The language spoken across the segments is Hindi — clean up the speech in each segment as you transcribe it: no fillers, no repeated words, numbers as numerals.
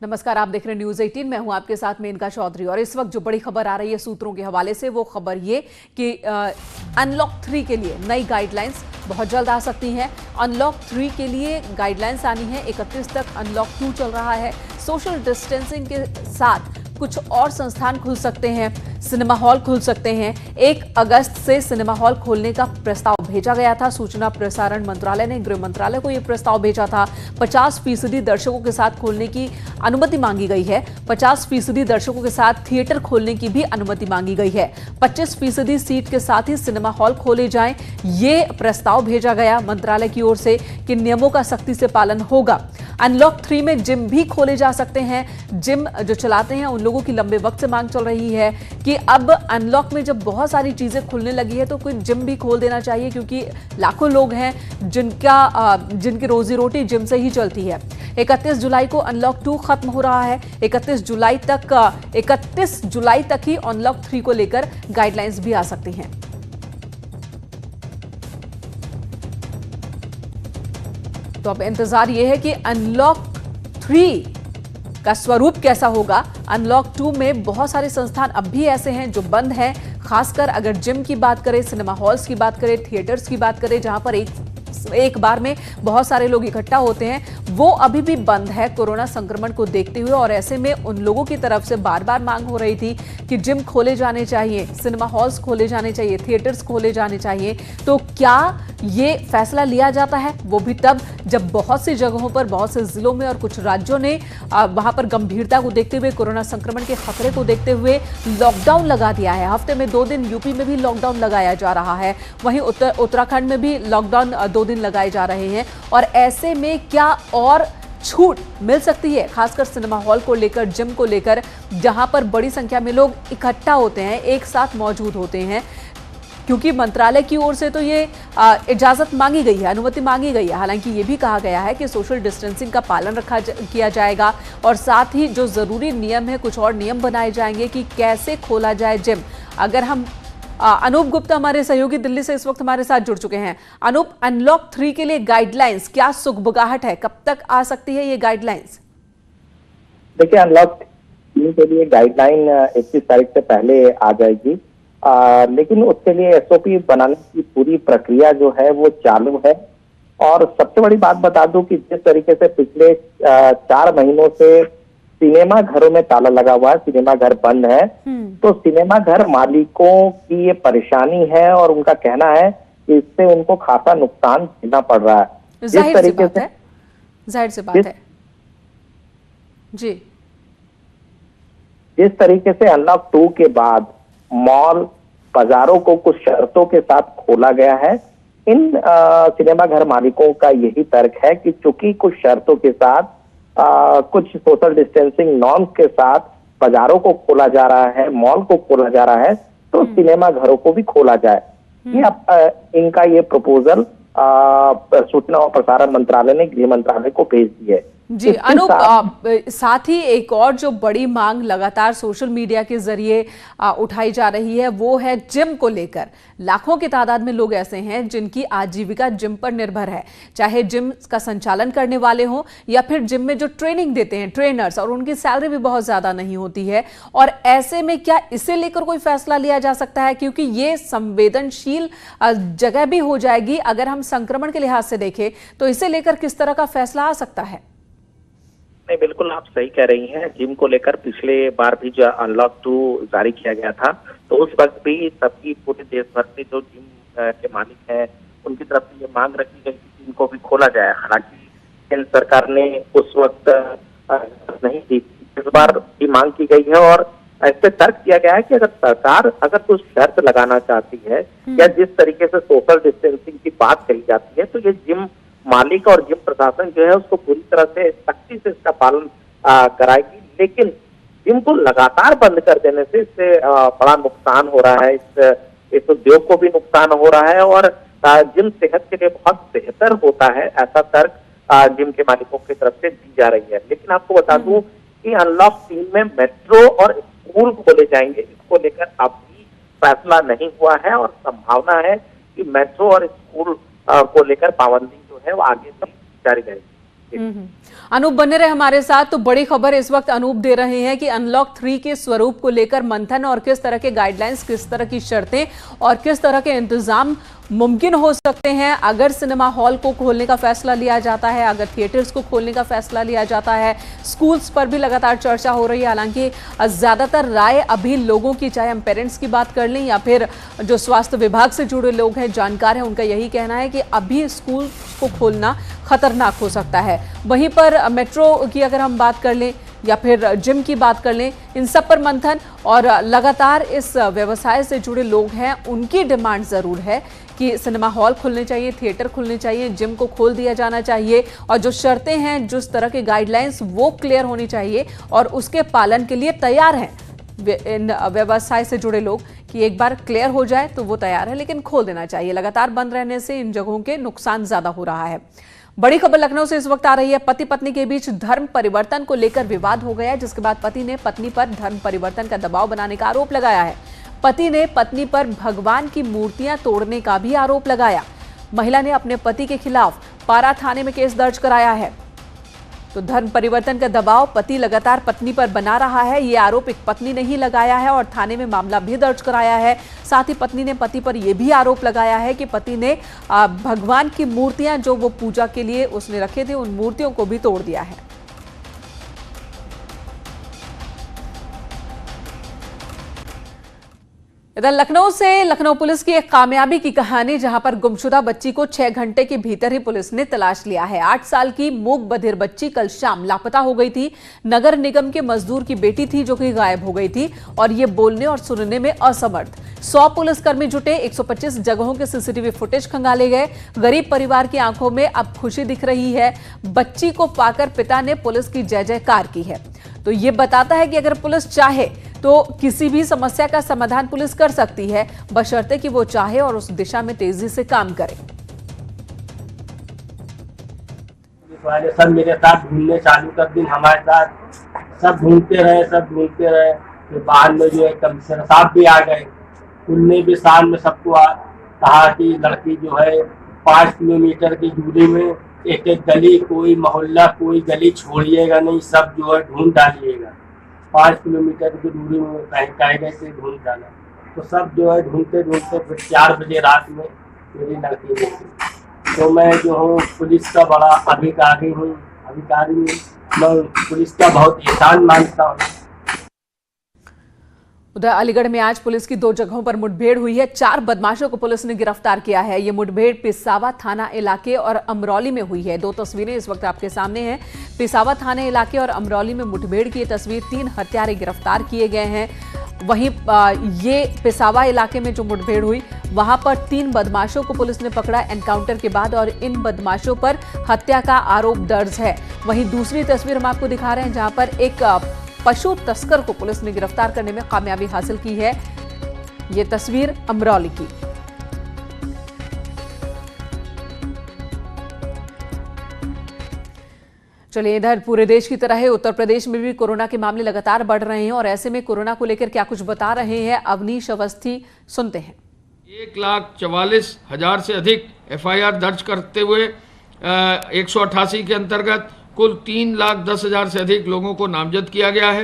नमस्कार, आप देख रहे हैं न्यूज 18। मैं हूं आपके साथ मेनका चौधरी और इस वक्त जो बड़ी खबर आ रही है सूत्रों के हवाले से वो खबर ये कि अनलॉक 3 के लिए नई गाइडलाइंस बहुत जल्द आ सकती हैं। अनलॉक 3 के लिए गाइडलाइंस आनी है। 31 तक अनलॉक 2 चल रहा है। सोशल डिस्टेंसिंग के साथ कुछ और संस्थान खुल सकते हैं, सिनेमा हॉल खुल सकते हैं। 1 अगस्त से सिनेमा हॉल खोलने का प्रस्ताव भेजा गया था। सूचना प्रसारण मंत्रालय ने गृह मंत्रालय को यह प्रस्ताव भेजा था। 50% दर्शकों के साथ खोलने की अनुमति मांगी गई है। 50% दर्शकों के साथ थिएटर खोलने की भी अनुमति मांगी गई है। 25% सीट के साथ ही सिनेमा हॉल खोले जाएं, ये प्रस्ताव भेजा गया मंत्रालय की ओर से कि नियमों का सख्ती से पालन होगा। अनलॉक 3 में जिम भी खोले जा सकते हैं। जिम जो चलाते हैं उन लोगों की लंबे वक्त से मांग चल रही है कि अब अनलॉक में जब बहुत सारी चीजें खुलने लगी है तो कोई जिम भी खोल देना चाहिए, क्योंकि लाखों लोग हैं जिनकी रोजी रोटी जिम से ही चलती है। 31 जुलाई को अनलॉक 2 खत्म हो रहा है। 31 जुलाई तक ही अनलॉक 3 को लेकर गाइडलाइंस भी आ सकती हैं। तो अब इंतजार यह है कि अनलॉक 3 का स्वरूप कैसा होगा। अनलॉक 2 में बहुत सारे संस्थान अब भी ऐसे हैं जो बंद हैं, खासकर अगर जिम की बात करें, सिनेमा हॉल्स की बात करें, थिएटर्स की बात करें, जहां पर एक बार में बहुत सारे लोग इकट्ठा होते हैं, वो अभी भी बंद है कोरोना संक्रमण को देखते हुए। और ऐसे में उन लोगों की तरफ से बार बार मांग हो रही थी कि जिम खोले जाने चाहिए, सिनेमा हॉल्स खोले जाने चाहिए, थिएटर्स खोले जाने चाहिए। तो क्या ये फैसला लिया जाता है वो भी तब जब बहुत सी जगहों पर, बहुत से जिलों में और कुछ राज्यों ने वहां पर गंभीरता को देखते हुए, कोरोना संक्रमण के खतरे को देखते हुए लॉकडाउन लगा दिया है। हफ्ते में 2 दिन यूपी में भी लॉकडाउन लगाया जा रहा है, वहीं उत्तराखंड में भी लॉकडाउन 2 दिन लगाए जा रहे हैं। और ऐसे में क्या और छूट मिल सकती है, खासकर सिनेमा हॉल को लेकर, जिम को लेकर, जहां पर बड़ी संख्या में लोग इकट्ठा होते हैं, एक साथ मौजूद होते हैं, क्योंकि मंत्रालय की ओर से तो ये इजाजत मांगी गई है, अनुमति मांगी गई है। हालांकि ये भी कहा गया है कि सोशल डिस्टेंसिंग का पालन किया जाएगा और साथ ही जो जरूरी नियम है, कुछ और नियम बनाए जाएंगे कि कैसे खोला जाए जिम। अगर हम अनूप गुप्ता हमारे सहयोगी दिल्ली से इस वक्त हमारे साथ जुड़ चुके हैं। अनूप, अनलॉक 3 के लिए गाइडलाइंस क्या सुगबुगाहट है, कब तक आ सकती है ये गाइडलाइंस? देखिए, अनलॉक 3 के लिए गाइडलाइन 21 तारीख से पहले आ जाएगी, लेकिन उसके लिए एसओपी बनाने की पूरी प्रक्रिया जो है वो चालू है। और सबसे बड़ी बात बता दूं कि जिस तरीके से पिछले 4 महीनों से सिनेमा घरों में ताला लगा हुआ है, सिनेमा घर बंद है, तो सिनेमा घर मालिकों की ये परेशानी है और उनका कहना है कि इससे उनको खासा नुकसान झेलना पड़ रहा है। जाहिर सी बात है जी। जिस तरीके से अनलॉक 2 के बाद मॉल, बाजारों को कुछ शर्तों के साथ खोला गया है, इन सिनेमा घर मालिकों का यही तर्क है कि चूंकि कुछ शर्तों के साथ, कुछ सोशल डिस्टेंसिंग नॉर्म्स के साथ बाजारों को खोला जा रहा है, मॉल को खोला जा रहा है, तो सिनेमा घरों को भी खोला जाए। ये अब इनका ये प्रपोजल सूचना और प्रसारण मंत्रालय ने गृह मंत्रालय को भेज दी है जी। अनूप, साथ ही एक और जो बड़ी मांग लगातार सोशल मीडिया के जरिए उठाई जा रही है वो है जिम को लेकर। लाखों की तादाद में लोग ऐसे हैं जिनकी आजीविका जिम पर निर्भर है, चाहे जिम का संचालन करने वाले हों या फिर जिम में जो ट्रेनिंग देते हैं ट्रेनर्स, और उनकी सैलरी भी बहुत ज्यादा नहीं होती है। और ऐसे में क्या इसे लेकर कोई फैसला लिया जा सकता है, क्योंकि ये संवेदनशील जगह भी हो जाएगी अगर हम संक्रमण के लिहाज से देखें, तो इसे लेकर किस तरह का फैसला आ सकता है? नहीं, बिल्कुल आप सही कह रही हैं। जिम को लेकर पिछले बार भी जो अनलॉक 2 जारी किया गया था, तो उस वक्त भी सबकी पूरे देश भर से जो जिम के मालिक हैं उनकी तरफ से ये मांग रखी गई कि जिम को भी खोला जाए। हालांकि केंद्र सरकार ने उस वक्त नहीं दी, इस बार भी मांग की गई है। और ऐसे तर्क दिया गया है कि अगर सरकार कुछ शर्त लगाना चाहती है या जिस तरीके से सोशल डिस्टेंसिंग की बात कही जाती है, तो ये जिम मालिक और जिम प्रशासन जो है उसको पूरी तरह से सख्ती से इसका पालन कराएगी। लेकिन जिम को लगातार बंद कर देने से इससे बड़ा नुकसान हो रहा है, इस उद्योग को भी नुकसान हो रहा है और जिम सेहत के लिए बहुत बेहतर होता है, ऐसा तर्क जिम के मालिकों की तरफ से दी जा रही है। लेकिन आपको बता दूं कि अनलॉक 3 में मेट्रो और स्कूल खोले जाएंगे, इसको लेकर अब भी फैसला नहीं हुआ है और संभावना है कि मेट्रो और स्कूल को लेकर पाबंदी जो है वो आगे तक जारी रहेगी। अनूप बने रहे हमारे साथ। तो बड़ी खबर इस वक्त अनूप दे रहे हैं कि अनलॉक 3 के स्वरूप को लेकर मंथन और किस तरह के गाइडलाइंस, किस तरह की शर्तें और किस तरह के इंतजाम मुमकिन हो सकते हैं अगर सिनेमा हॉल को खोलने का फैसला लिया जाता है, अगर थिएटर्स को खोलने का फैसला लिया जाता है। स्कूल्स पर भी लगातार चर्चा हो रही है। हालांकि ज्यादातर राय अभी लोगों की, चाहे हम पेरेंट्स की बात कर लें या फिर जो स्वास्थ्य विभाग से जुड़े लोग हैं, जानकार हैं, उनका यही कहना है कि अभी स्कूल को खोलना खतरनाक हो सकता है। वहीं पर मेट्रो की अगर हम बात कर लें या फिर जिम की बात कर लें, इन सब पर मंथन और लगातार इस व्यवसाय से जुड़े लोग हैं, उनकी डिमांड जरूर है कि सिनेमा हॉल खुलने चाहिए, थिएटर खुलने चाहिए, जिम को खोल दिया जाना चाहिए और जो शर्तें हैं, जिस तरह के गाइडलाइंस, वो क्लियर होनी चाहिए और उसके पालन के लिए तैयार हैं इन व्यवसाय से जुड़े लोग कि एक बार क्लियर हो जाए तो वो तैयार है, लेकिन खोल देना चाहिए। लगातार बंद रहने से इन जगहों के नुकसान ज्यादा हो रहा है। बड़ी खबर लखनऊ से इस वक्त आ रही है। पति पत्नी के बीच धर्म परिवर्तन को लेकर विवाद हो गया है, जिसके बाद पति ने पत्नी पर धर्म परिवर्तन का दबाव बनाने का आरोप लगाया है। पति ने पत्नी पर भगवान की मूर्तियां तोड़ने का भी आरोप लगाया। महिला ने अपने पति के खिलाफ पारा थाने में केस दर्ज कराया है। तो धर्म परिवर्तन का दबाव पति लगातार पत्नी पर बना रहा है, ये आरोप एक पत्नी ने ही लगाया है और थाने में मामला भी दर्ज कराया है। साथ ही पत्नी ने पति पर यह भी आरोप लगाया है कि पति ने भगवान की मूर्तियां जो वो पूजा के लिए उसने रखे थे, उन मूर्तियों को भी तोड़ दिया है। इधर लखनऊ से लखनऊ पुलिस की एक कामयाबी की कहानी, जहां पर गुमशुदा बच्ची को 6 घंटे के भीतर ही पुलिस ने तलाश लिया है। 8 साल की मूक बधिर बच्ची कल शाम लापता हो गई थी। नगर निगम के मजदूर की बेटी थी जो कि गायब हो गई थी और ये बोलने और सुनने में असमर्थ। 100 पुलिसकर्मी जुटे, 125 जगहों के सीसीटीवी फुटेज खंगाले गए। गरीब परिवार की आंखों में अब खुशी दिख रही है। बच्ची को पाकर पिता ने पुलिस की जय जयकार की है। तो ये बताता है कि अगर पुलिस चाहे तो किसी भी समस्या का समाधान पुलिस कर सकती है, बशर्ते कि वो चाहे और उस दिशा में तेजी से काम करे। वाले सब मेरे साथ ढूंढने चालू कर दिन, हमारे साथ सब ढूंढते रहे फिर बाद में जो है कमिश्नर साहब भी आ गए। उनने भी शाम में सबको कहा कि लड़की जो है 5 किलोमीटर की दूरी में एक एक गली, कोई मोहल्ला, कोई गली छोड़िएगा नहीं, सब जो है ढूंढ डालिएगा। 5 किलोमीटर की दूरी में कायदे से ढूंढ डाला। तो सब जो है ढूंढते ढूंढते फिर 4 बजे रात में मेरी लड़की मिली। तो मैं जो हूँ पुलिस का बड़ा अधिकारी हूँ, मैं पुलिस का बहुत एहसान मानता हूँ। उधर अलीगढ़ में आज पुलिस की 2 जगहों पर मुठभेड़ हुई है। 4 बदमाशों को पुलिस ने गिरफ्तार किया है। ये मुठभेड़ पिसावा थाना इलाके और अमरौली में हुई है। 2 तस्वीरें इस वक्त आपके सामने हैं। पिसावा थाने इलाके और अमरौली में मुठभेड़ की तस्वीर, 3 हत्यारे गिरफ्तार किए गए हैं। वहीं ये पिसावा इलाके में जो मुठभेड़ हुई, वहां पर 3 बदमाशों को पुलिस ने पकड़ा एनकाउंटर के बाद और इन बदमाशों पर हत्या का आरोप दर्ज है। वहीं दूसरी तस्वीर हम आपको दिखा रहे हैं, जहां पर एक पशु तस्कर को पुलिस ने गिरफ्तार करने में कामयाबी हासिल की है। ये तस्वीर अमरौली की। चलिए, इधर पूरे देश की तरह है उत्तर प्रदेश में भी कोरोना के मामले लगातार बढ़ रहे हैं और ऐसे में कोरोना को लेकर क्या कुछ बता रहे हैं अवनीश अवस्थी, सुनते हैं। 1,44,000 से अधिक एफआईआर दर्ज करते हुए 188 के अंतर्गत कुल 3,10,000 से अधिक लोगों को नामजद किया गया है।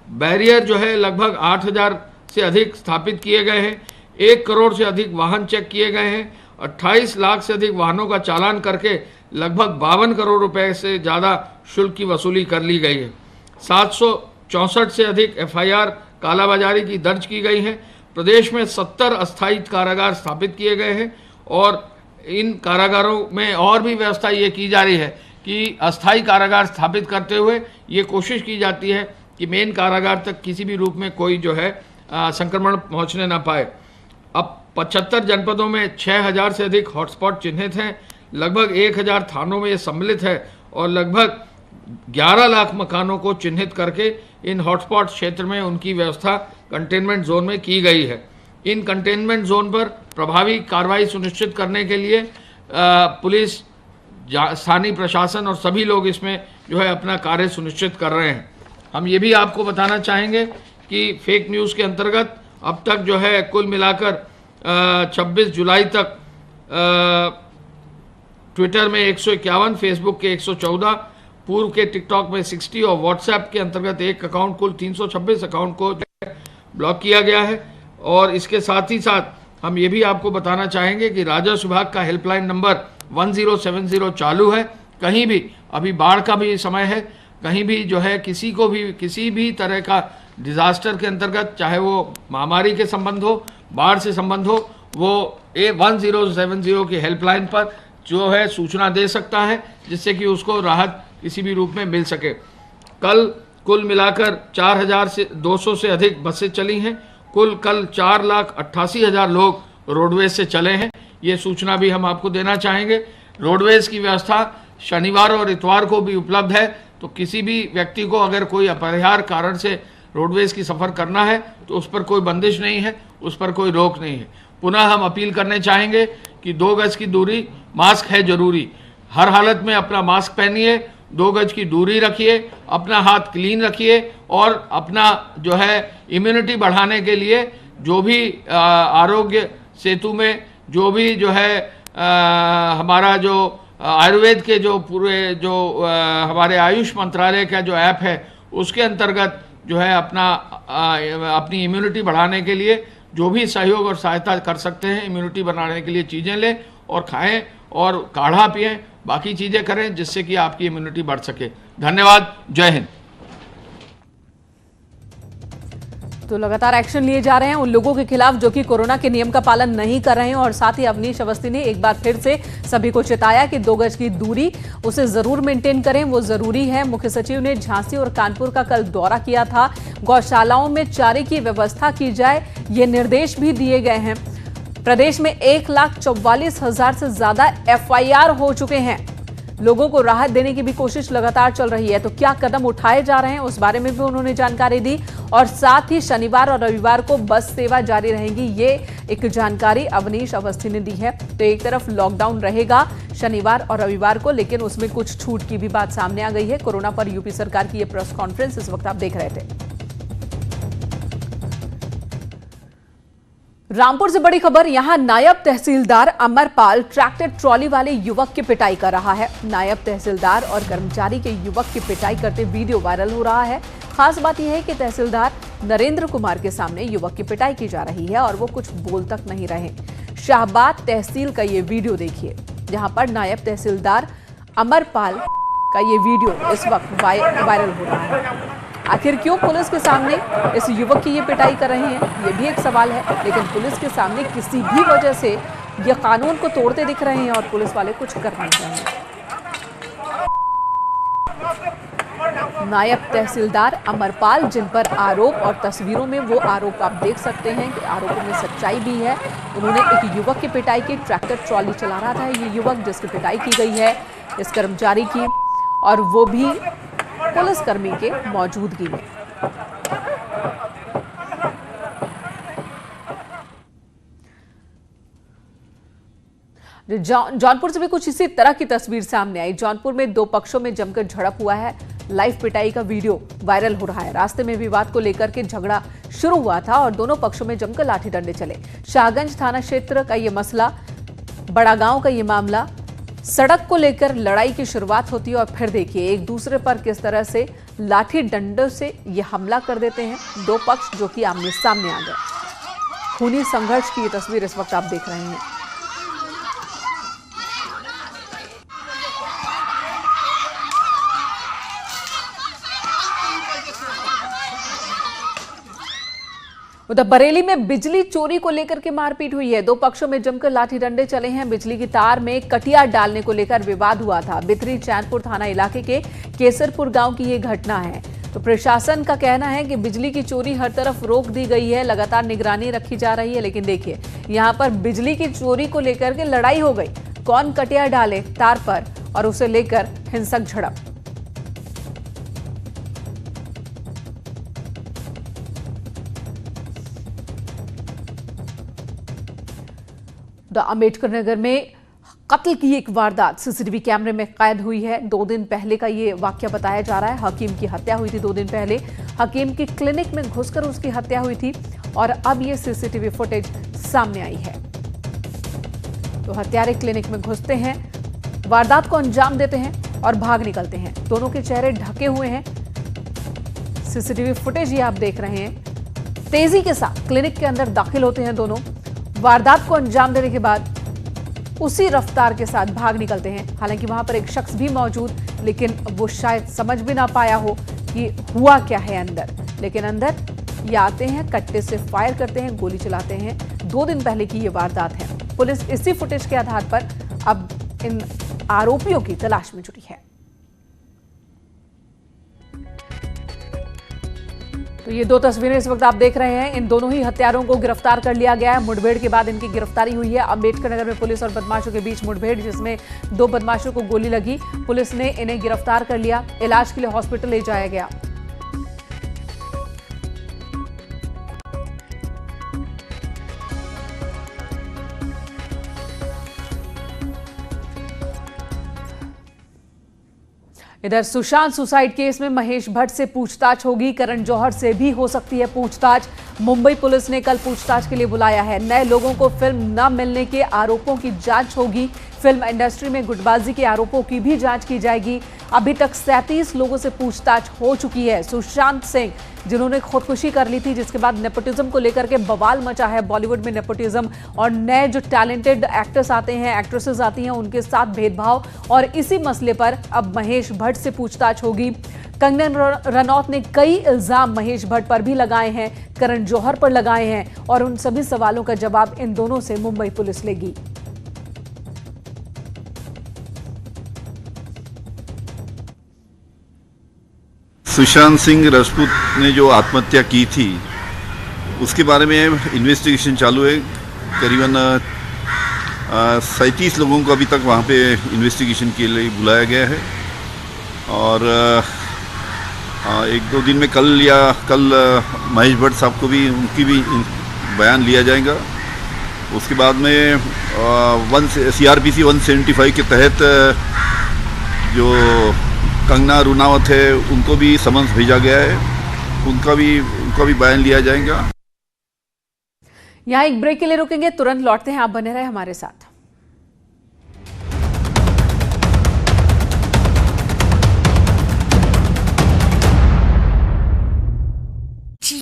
बैरियर जो है लगभग 8,000 से अधिक स्थापित किए गए हैं। 1 करोड़ से अधिक वाहन चेक किए गए हैं। 28 लाख से अधिक वाहनों का चालान करके लगभग 52 करोड़ रुपए से ज़्यादा शुल्क की वसूली कर ली गई है। 764 से अधिक एफआईआर कालाबाजारी की दर्ज की गई है। प्रदेश में 70 अस्थायी कारागार स्थापित किए गए हैं और इन कारागारों में और भी व्यवस्था ये की जा रही है कि अस्थायी कारागार स्थापित करते हुए ये कोशिश की जाती है कि मेन कारागार तक किसी भी रूप में कोई जो है संक्रमण पहुंचने ना पाए। अब 75 जनपदों में 6,000 से अधिक हॉटस्पॉट चिन्हित हैं। लगभग 1,000 थानों में ये सम्मिलित है और लगभग 11 लाख मकानों को चिन्हित करके इन हॉटस्पॉट क्षेत्र में उनकी व्यवस्था कंटेनमेंट जोन में की गई है। इन कंटेनमेंट जोन पर प्रभावी कार्रवाई सुनिश्चित करने के लिए पुलिस, स्थानीय प्रशासन और सभी लोग इसमें जो है अपना कार्य सुनिश्चित कर रहे हैं। हम ये भी आपको बताना चाहेंगे कि फेक न्यूज़ के अंतर्गत अब तक जो है कुल मिलाकर 26 जुलाई तक ट्विटर में 151, फेसबुक के 114, पूर्व के टिकटॉक में 60 और व्हाट्सएप के अंतर्गत एक अकाउंट, कुल 326 अकाउंट को ब्लॉक किया गया है। और इसके साथ ही साथ हम ये भी आपको बताना चाहेंगे कि राजस्व विभाग का हेल्पलाइन नंबर 1070 चालू है। कहीं भी, अभी बाढ़ का भी समय है, कहीं भी जो है किसी को भी किसी भी तरह का डिजास्टर के अंतर्गत, चाहे वो महामारी के संबंध हो, बाढ़ से संबंध हो, वो 1070 की हेल्पलाइन पर जो है सूचना दे सकता है, जिससे कि उसको राहत किसी भी रूप में मिल सके। कल कुल मिलाकर 4200 से अधिक बसें चली हैं। कल 4,88,000 लोग रोडवेज से चले हैं। ये सूचना भी हम आपको देना चाहेंगे। रोडवेज की व्यवस्था शनिवार और इतवार को भी उपलब्ध है, तो किसी भी व्यक्ति को अगर कोई अपरिहार्य कारण से रोडवेज की सफ़र करना है तो उस पर कोई बंदिश नहीं है, उस पर कोई रोक नहीं है। पुनः हम अपील करने चाहेंगे कि 2 गज की दूरी, मास्क है जरूरी, हर हालत में अपना मास्क पहनिए, 2 गज की दूरी रखिए, अपना हाथ क्लीन रखिए और अपना जो है इम्यूनिटी बढ़ाने के लिए जो भी आरोग्य सेतु में जो भी जो है हमारा जो आयुर्वेद के जो पूरे जो हमारे आयुष मंत्रालय का जो ऐप है उसके अंतर्गत जो है अपनी इम्यूनिटी बढ़ाने के लिए जो भी सहयोग और सहायता कर सकते हैं, इम्यूनिटी बनाने के लिए चीज़ें लें और खाएं और काढ़ा पिएं, बाकी चीज़ें करें जिससे कि आपकी इम्यूनिटी बढ़ सके। धन्यवाद। जय हिंद। तो लगातार एक्शन लिए जा रहे हैं उन लोगों के खिलाफ जो कि कोरोना के नियम का पालन नहीं कर रहे हैं। और साथ ही अवनीश अवस्थी ने एक बार फिर से सभी को चेताया कि 2 गज की दूरी उसे जरूर मेंटेन करें, वो जरूरी है। मुख्य सचिव ने झांसी और कानपुर का कल दौरा किया था। गौशालाओं में चारे की व्यवस्था की जाए, ये निर्देश भी दिए गए हैं। प्रदेश में 1,44,000 से ज्यादा FIR हो चुके हैं। लोगों को राहत देने की भी कोशिश लगातार चल रही है। तो क्या कदम उठाए जा रहे हैं उस बारे में भी उन्होंने जानकारी दी। और साथ ही शनिवार और रविवार को बस सेवा जारी रहेगी, ये एक जानकारी अवनीश अवस्थी ने दी है। तो एक तरफ लॉकडाउन रहेगा शनिवार और रविवार को, लेकिन उसमें कुछ छूट की भी बात सामने आ गई है। कोरोना पर यूपी सरकार की ये प्रेस कॉन्फ्रेंस इस वक्त आप देख रहे थे। रामपुर से बड़ी खबर, यहां नायब तहसीलदार अमरपाल ट्रैक्टर ट्रॉली वाले युवक की पिटाई कर रहा है। नायब तहसीलदार और कर्मचारी के युवक की पिटाई करते वीडियो वायरल हो रहा है। खास बात यह है कि तहसीलदार नरेंद्र कुमार के सामने युवक की पिटाई की जा रही है और वो कुछ बोल तक नहीं रहे। शाहबाद तहसील का ये वीडियो देखिए, जहां पर नायब तहसीलदार अमरपाल का ये वीडियो इस वक्त वायरल हो रहा है। आखिर क्यों पुलिस के सामने इस युवक की ये पिटाई कर रहे हैं, ये भी एक सवाल है। लेकिन पुलिस के सामने किसी भी वजह से ये कानून को तोड़ते दिख रहे हैं और पुलिस वाले कुछ कर नहीं रहे हैं। नायब तहसीलदार अमरपाल, जिन पर आरोप और तस्वीरों में वो आरोप आप देख सकते हैं कि आरोपों में सच्चाई भी है। उन्होंने एक युवक की पिटाई की, ट्रैक्टर ट्रॉली चला रहा था ये युवक जिसकी पिटाई की गई है इस कर्मचारी की, और वो भी पुलिसकर्मी के मौजूदगी में। जौनपुर से भी कुछ इसी तरह की तस्वीर सामने आई। जौनपुर में 2 पक्षों में जमकर झड़प हुआ है। लाइव पिटाई का वीडियो वायरल हो रहा है। रास्ते में विवाद को लेकर के झगड़ा शुरू हुआ था और दोनों पक्षों में जमकर लाठी डंडे चले। शाहगंज थाना क्षेत्र का ये मसला, बड़ा गांव का ये मामला, सड़क को लेकर लड़ाई की शुरुआत होती है और फिर देखिए एक दूसरे पर किस तरह से लाठी डंडों से ये हमला कर देते हैं। 2 पक्ष जो कि आमने सामने आ गए। खूनी संघर्ष की ये तस्वीर इस वक्त आप देख रहे हैं। उधर बरेली में बिजली चोरी को लेकर के मारपीट हुई है। 2 पक्षों में जमकर लाठी डंडे चले हैं। बिजली की तार में कटिया डालने को लेकर विवाद हुआ था। बिथरी चैनपुर थाना इलाके के केसरपुर गांव की ये घटना है। तो प्रशासन का कहना है कि बिजली की चोरी हर तरफ रोक दी गई है, लगातार निगरानी रखी जा रही है। लेकिन देखिए यहां पर बिजली की चोरी को लेकर के लड़ाई हो गई। कौन कटिया डाले तार पर और उसे लेकर हिंसक झड़प। अम्बेडकर नगर में कत्ल की एक वारदात सीसीटीवी कैमरे में कैद हुई है। 2 दिन पहले का ये वाकया बताया जा रहा है। हकीम की हत्या हुई थी 2 दिन पहले। हकीम की क्लिनिक में घुसकर उसकी हत्या हुई थी और अब ये सीसीटीवी फुटेज सामने आई है। तो हत्यारे क्लिनिक में घुसते हैं वारदात को अंजाम देते हैं और भाग निकलते हैं। दोनों के चेहरे ढके हुए हैं। सीसीटीवी फुटेज ये आप देख रहे हैं। तेजी के साथ क्लिनिक के अंदर दाखिल होते हैं दोनों। वारदात को अंजाम देने के बाद उसी रफ्तार के साथ भाग निकलते हैं। हालांकि वहां पर एक शख्स भी मौजूद, लेकिन वो शायद समझ भी ना पाया हो कि हुआ क्या है अंदर। लेकिन अंदर ये आते हैं, कट्टे से फायर करते हैं, गोली चलाते हैं। 2 दिन पहले की ये वारदात है। पुलिस इसी फुटेज के आधार पर अब इन आरोपियों की तलाश में जुटी है। तो ये 2 तस्वीरें इस वक्त आप देख रहे हैं। इन दोनों ही हत्यारों को गिरफ्तार कर लिया गया है। मुठभेड़ के बाद इनकी गिरफ्तारी हुई है। अम्बेडकर नगर में पुलिस और बदमाशों के बीच मुठभेड़, जिसमें 2 बदमाशों को गोली लगी। पुलिस ने इन्हें गिरफ्तार कर लिया। इलाज के लिए हॉस्पिटल ले जाया गया। इधर सुशांत सुसाइड केस में महेश भट्ट से पूछताछ होगी। करण जौहर से भी हो सकती है पूछताछ। मुंबई पुलिस ने कल पूछताछ के लिए बुलाया है। नए लोगों को फिल्म न मिलने के आरोपों की जांच होगी। फिल्म इंडस्ट्री में गुटबाजी के आरोपों की भी जांच की जाएगी। अभी तक 37 लोगों से पूछताछ हो चुकी है। सुशांत सिंह, जिन्होंने खुदकुशी कर ली थी, जिसके बाद नेपोटिज्म को लेकर के बवाल मचा है बॉलीवुड में। नेपोटिज्म और नए जो टैलेंटेड एक्टर्स आते हैं, एक्ट्रेसेस आती हैं, उनके साथ भेदभाव, और इसी मसले पर अब महेश भट्ट से पूछताछ होगी। कंगना रनौत ने कई इल्जाम महेश भट्ट पर भी लगाए हैं, करण जौहर पर लगाए हैं, और उन सभी सवालों का जवाब इन दोनों से मुंबई पुलिस लेगी। सुशांत सिंह राजपूत ने जो आत्महत्या की थी, उसके बारे में इन्वेस्टिगेशन चालू है। करीबन 37 लोगों को अभी तक वहाँ पे इन्वेस्टिगेशन के लिए बुलाया गया है, और 1-2 दिन में कल महेश भट्ट साहब को भी, उनकी भी बयान लिया जाएगा। उसके बाद में CRPC 175 के तहत जो कंगना रनौत है, उनको भी समन्स भेजा गया है। उनका भी बयान लिया जाएगा। यहाँ एक ब्रेक के लिए रुकेंगे, तुरंत लौटते हैं। आप बने रहे हमारे साथ।